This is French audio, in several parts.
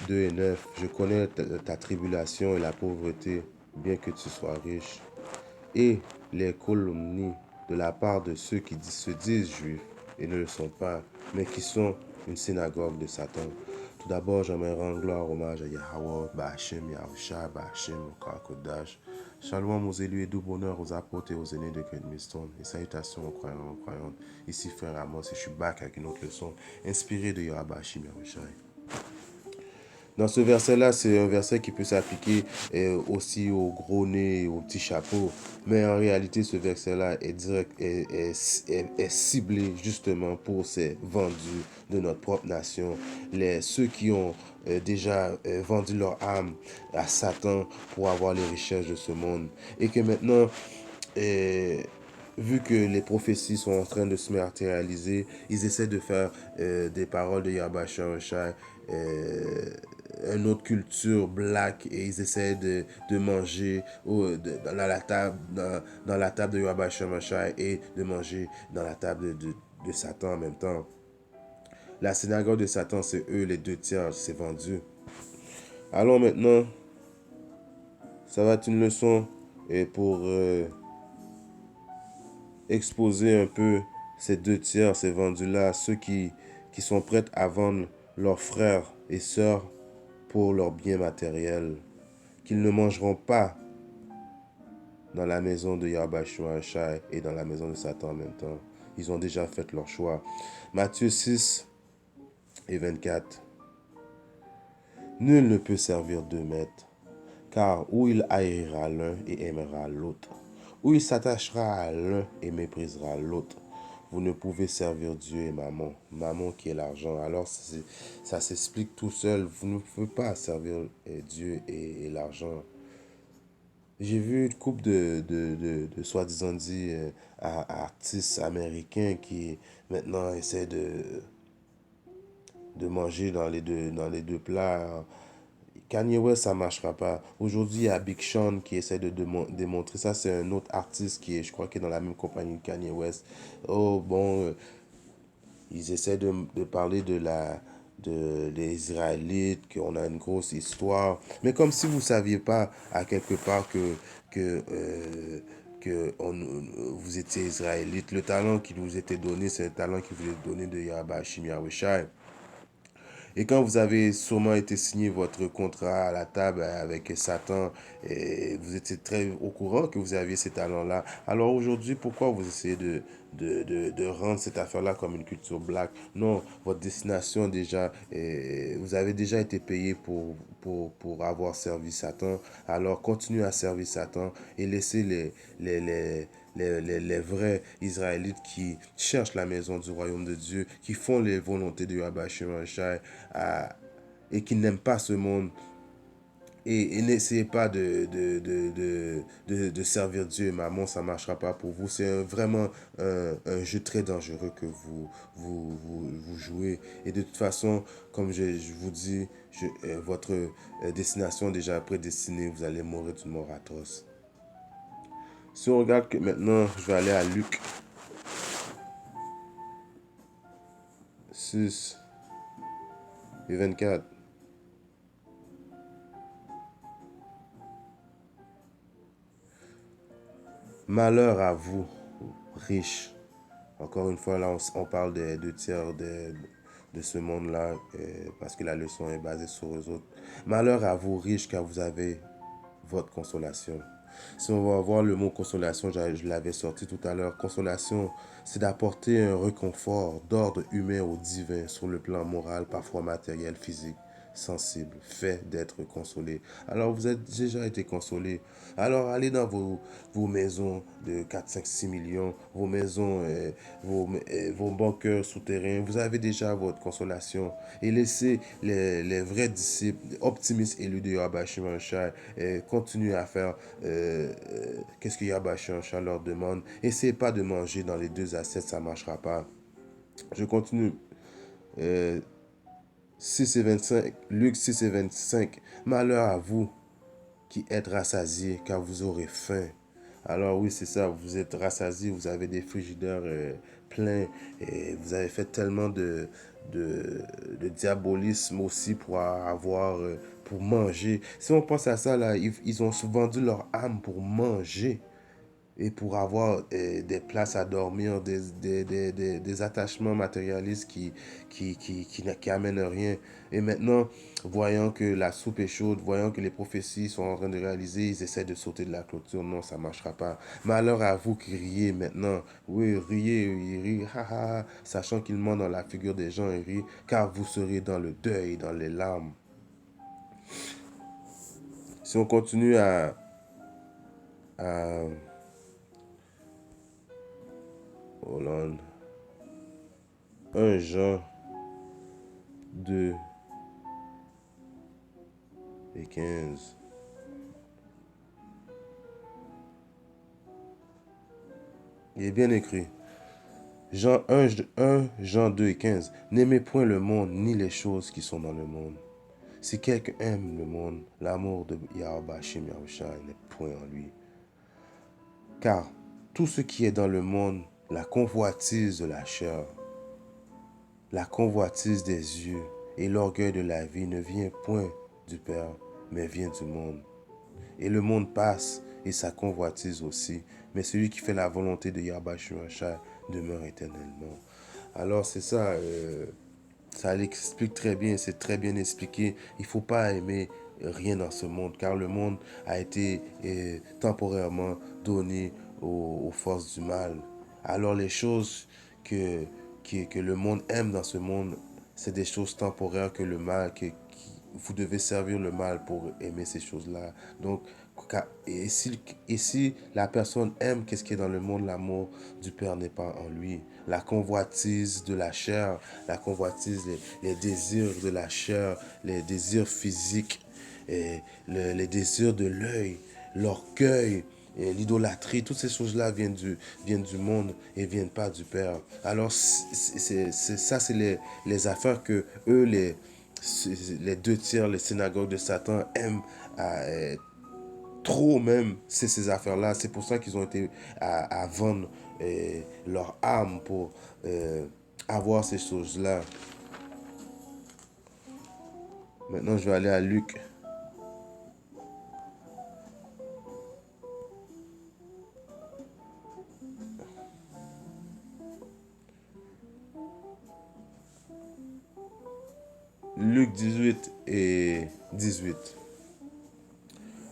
2 et 9. Je connais ta tribulation et la pauvreté, bien que tu sois riche, et les calomnies de la part de ceux qui se disent juifs et ne le sont pas, mais qui sont une synagogue de Satan. Tout d'abord, j'aimerais rendre gloire, hommage à Yahweh, Ba'Hashem, Yahusha, Ba'Hashem, Kodash. Shalom aux élus et doux bonheur aux apôtres et aux aînés de Great Millstone. Et salutations aux croyants et aux croyantes. Ici, frère Amos, et je suis back avec une autre leçon inspirée de Yahweh Hashim Yahusha. Dans ce verset-là, c'est un verset qui peut s'appliquer aussi au gros nez et au petit chapeau. Mais en réalité, ce verset-là est ciblé justement pour ces vendus de notre propre nation. Ceux qui ont déjà vendu leur âme à Satan pour avoir les richesses de ce monde. Et que maintenant, vu que les prophéties sont en train de se matérialiser, ils essaient de faire des paroles de Yahweh Shai une autre culture black et ils essaient de manger dans la table de Yahweh Shai et de manger dans la table de Satan en même temps. La synagogue de Satan, c'est eux les 2 tiers, c'est vendu. Allons maintenant, ça va être une leçon et pour exposer un peu ces 2 tiers, ces vendus-là, ceux qui sont prêts à vendre leurs frères et sœurs pour leurs biens matériels, qu'ils ne mangeront pas dans la maison de Yahweh Shai et dans la maison de Satan en même temps. Ils ont déjà fait leur choix. Matthieu 6 et 24. Nul ne peut servir 2 maîtres, car ou il haïra l'un et aimera l'autre, ou il s'attachera à l'un et méprisera l'autre. Vous ne pouvez servir Dieu et maman. Maman qui est l'argent. Alors ça s'explique tout seul. Vous ne pouvez pas servir Dieu et l'argent. J'ai vu une couple de soi-disant dit artistes américains qui maintenant essaient de manger dans les deux plats. Kanye West, ça ne marchera pas. Aujourd'hui, il y a Big Sean qui essaie de démontrer ça. C'est un autre artiste qui est, je crois, qui est dans la même compagnie que Kanye West. Oh, bon, ils essaient de parler des Israélites, qu'on a une grosse histoire. Mais comme si vous ne saviez pas, à quelque part, vous étiez Israélite. Le talent qui vous était donné, c'est un talent qui vous est donné de Yahweh Hashim Yahushai. Et quand vous avez sûrement été signé votre contrat à la table avec Satan, et vous étiez très au courant que vous aviez ces talents-là. Alors aujourd'hui, pourquoi vous essayez de rendre cette affaire-là comme une culture black? Non, votre destination déjà, vous avez déjà été payé pour avoir servi Satan. Alors continuez à servir Satan et laissez les vrais Israélites qui cherchent la maison du royaume de Dieu, qui font les volontés de Yahweh Shai et qui n'aiment pas ce monde. Et n'essayez pas de servir Dieu et maman, ça ne marchera pas pour vous. C'est vraiment un jeu très dangereux que vous jouez. Et de toute façon, comme je vous dis, votre destination est déjà prédestinée, vous allez mourir d'une mort atroce. Si on regarde que maintenant, je vais aller à Luc 6 et 24. Malheur à vous, riches. Encore une fois, là, on parle des 2 tiers de ce monde-là, parce que la leçon est basée sur eux autres. Malheur à vous, riches, car vous avez votre consolation. Si on va voir le mot consolation, je l'avais sorti tout à l'heure. Consolation, c'est d'apporter un réconfort d'ordre humain au divin sur le plan moral, parfois matériel, physique, sensible, fait d'être consolé. Alors vous avez déjà été consolé. Alors allez dans vos maisons de 4, 5, 6 millions, vos maisons, vos bunkers souterrains. Vous avez déjà votre consolation. Et laissez les vrais disciples, optimistes élus de Yahweh Shai, continuer à faire qu'est-ce que Yahweh Shai leur demande. Essayez pas de manger dans les 2 assiettes, ça ne marchera pas. Je continue. 6 et 25, Luc 6 et 25. Malheur à vous qui êtes rassasiés, car vous aurez faim. Alors oui, c'est ça, vous êtes rassasiés, vous avez des frigidaires pleins, et vous avez fait tellement de diabolisme aussi pour manger. Si on pense à ça, là, ils ont vendu leur âme pour manger et pour avoir des places à dormir, des attachements matérialistes qui amènent rien. Et maintenant, voyant que la soupe est chaude, voyant que les prophéties sont en train de réaliser, ils essaient de sauter de la clôture. Non, ça ne marchera pas. Malheur à vous qui riez maintenant. Oui, riez, ils rient, sachant qu'ils mentent dans la figure des gens, ils rient, car vous serez dans le deuil, dans les larmes. Si on continue à Hollande, 1 Jean 2 et 15. Il est bien écrit. Jean 1 Jean 2 et 15. N'aimez point le monde ni les choses qui sont dans le monde. Si quelqu'un aime le monde, l'amour de Yahweh Hashem Yahushua n'est point en lui. Car tout ce qui est dans le monde, la convoitise de la chair, la convoitise des yeux et l'orgueil de la vie ne vient point du Père, mais vient du monde. Et le monde passe et sa convoitise aussi, mais celui qui fait la volonté de Yahweh Shua demeure éternellement. Alors c'est ça, ça l'explique très bien, c'est très bien expliqué. Il ne faut pas aimer rien dans ce monde, car le monde a été temporairement donné aux forces du mal. Alors les choses que le monde aime dans ce monde, c'est des choses temporaires que le mal, vous devez servir le mal pour aimer ces choses-là. Donc, et si la personne aime qu'est-ce qui est dans le monde, l'amour du Père n'est pas en lui. La convoitise de la chair, la convoitise, les désirs de la chair, les désirs physiques, et les désirs de l'œil, l'orgueil, l'idolâtrie, toutes ces choses-là viennent du monde et viennent pas du Père. Alors, ça, c'est les affaires que eux, les 2 tiers, les synagogues de Satan aiment trop même, c'est ces affaires-là. C'est pour ça qu'ils ont été à vendre leur âme pour avoir ces choses-là. Maintenant, je vais aller à Luc. Luc 18 et 18.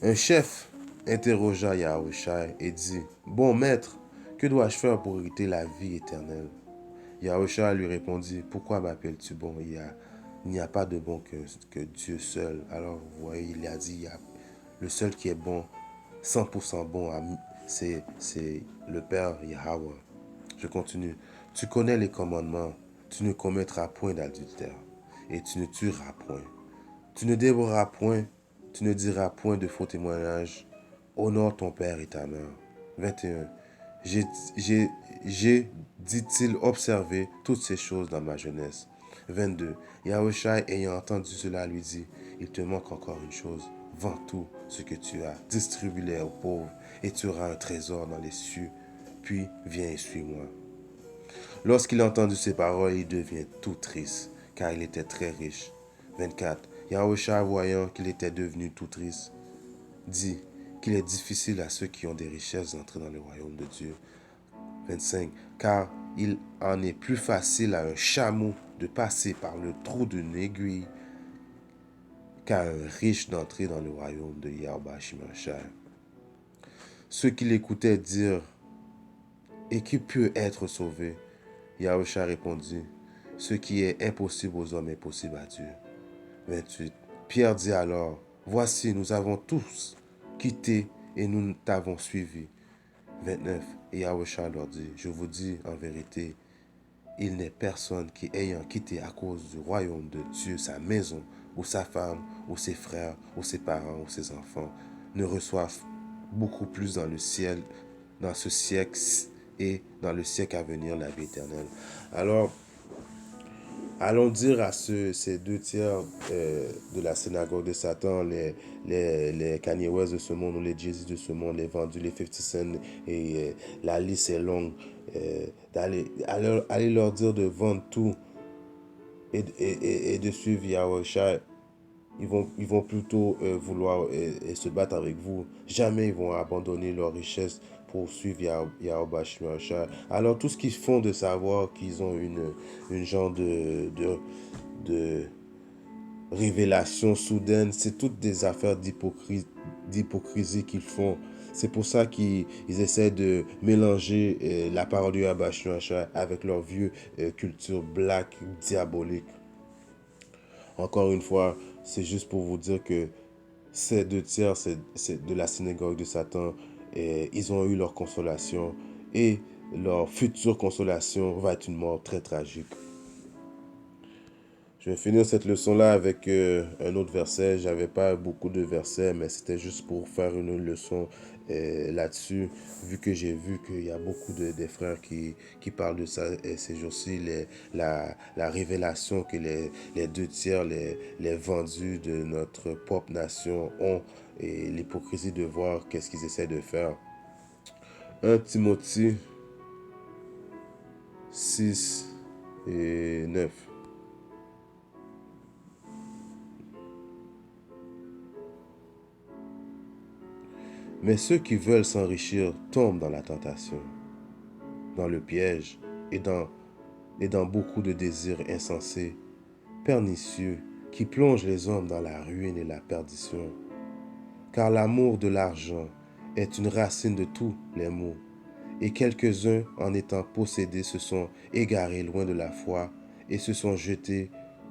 Un chef interrogea Yahushua et dit, bon maître, que dois-je faire pour hériter la vie éternelle? Yahushua lui répondit, pourquoi m'appelles-tu bon? Il n'y a pas de bon que Dieu seul. Alors, vous voyez, il a dit, le seul qui est bon, 100% bon, c'est le Père Yahweh. Je continue. Tu connais les commandements. Tu ne commettras point d'adultère. Et tu ne tueras point. Tu ne dévoreras point. Tu ne diras point de faux témoignages. Honore ton père et ta mère. 21. J'ai, dit-il, observé toutes ces choses dans ma jeunesse. 22. Yahushua, ayant entendu cela, lui dit, il te manque encore une chose. Vends tout ce que tu as, distribue-les aux pauvres, et tu auras un trésor dans les cieux. Puis viens et suis-moi. Lorsqu'il a entendu ces paroles, il devient tout triste, car il était très riche. 24. Yahushua, voyant qu'il était devenu tout triste, dit qu'il est difficile à ceux qui ont des richesses d'entrer dans le royaume de Dieu. 25. Car il en est plus facile à un chameau de passer par le trou d'une aiguille qu'à un riche d'entrer dans le royaume de Yahweh Shimashai. Ceux qui l'écoutaient dirent, et qui peut être sauvé? Yahushua répondit, ce qui est impossible aux hommes est possible à Dieu. 28. Pierre dit alors, voici, nous avons tous quitté et nous t'avons suivi. 29. Et Yahushua leur dit, je vous dis en vérité, il n'est personne qui, ayant quitté à cause du royaume de Dieu sa maison, ou sa femme, ou ses frères, ou ses parents, ou ses enfants, ne reçoive beaucoup plus dans le ciel, dans ce siècle et dans le siècle à venir, la vie éternelle. Alors, allons dire à ces 2 tiers de la synagogue de Satan, les Kanye West de ce monde, ou les Jay-Z de ce monde, les vendus, les 50 Cent, et la liste est longue, aller leur dire de vendre tout et de suivre Yahushua, ils vont plutôt vouloir se battre avec vous. Jamais ils vont abandonner leur richesse pour suivre Yahushua. Alors tout ce qu'ils font de savoir qu'ils ont une genre de révélation soudaine, c'est toutes des affaires d'hypocrisie qu'ils font. C'est pour ça qu'ils essaient de mélanger la parole de Yahushua avec leur vieux culture black diabolique. Encore une fois, c'est juste pour vous dire que ces deux tiers de la synagogue de Satan, et ils ont eu leur consolation et leur future consolation va être une mort très tragique. Je vais finir cette leçon-là avec un autre verset. J'avais pas beaucoup de versets, mais c'était juste pour faire une leçon là-dessus, vu que j'ai vu qu'il y a beaucoup des frères qui parlent de ça ces jours-ci, la révélation que les deux tiers, les vendus de notre propre nation ont et l'hypocrisie de voir qu'est-ce qu'ils essaient de faire. 1 Timothée 6 et 9. Mais ceux qui veulent s'enrichir tombent dans la tentation, dans le piège et dans beaucoup de désirs insensés, pernicieux, qui plongent les hommes dans la ruine et la perdition. Car l'amour de l'argent est une racine de tous les maux, et quelques-uns, en étant possédés, se sont égarés loin de la foi et se sont jetés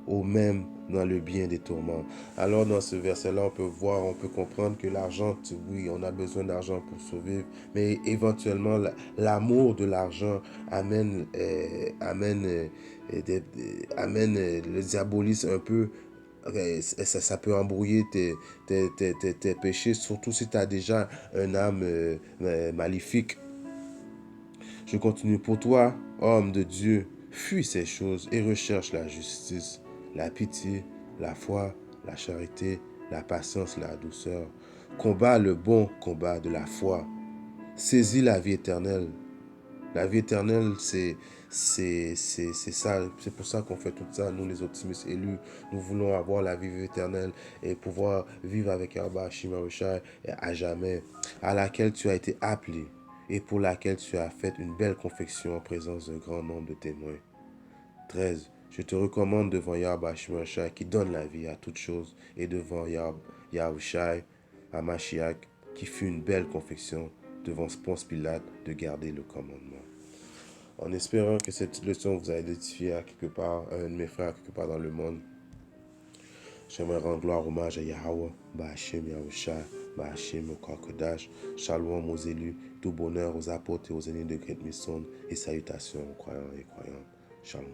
au même dans le bien des tourments. Alors dans ce verset-là, on peut voir, on peut comprendre que l'argent, oui, on a besoin d'argent pour survivre, mais éventuellement, l'amour de l'argent amène le diabolisme un peu. Ça peut embrouiller tes péchés, surtout si tu as déjà un âme maléfique. Je continue. Pour toi, homme de Dieu, fuis ces choses et recherche la justice, la pitié, la foi, la charité, la patience, la douceur. Combat le bon combat de la foi. Saisis la vie éternelle. La vie éternelle, c'est ça. C'est pour ça qu'on fait tout ça, nous les optimistes élus. Nous voulons avoir la vie éternelle et pouvoir vivre avec Yahweh Shimawishai à jamais, à laquelle tu as été appelé et pour laquelle tu as fait une belle confession en présence d'un grand nombre de témoins. 13. Je te recommande devant Yahweh Shimawishai qui donne la vie à toutes choses et devant Yahushai, à Mashiach, qui fut une belle confession devant Ponce Pilate de garder le commandement. En espérant que cette leçon vous a édifié à quelque part, à un de mes frères quelque part dans le monde, j'aimerais rendre gloire, hommage à Yahweh, Bahashem Yahushua, Bahashem au Kodash, Shalom aux élus, tout bonheur aux apôtres et aux aînés de Great Mission et salutations aux croyants et croyantes. Shalom.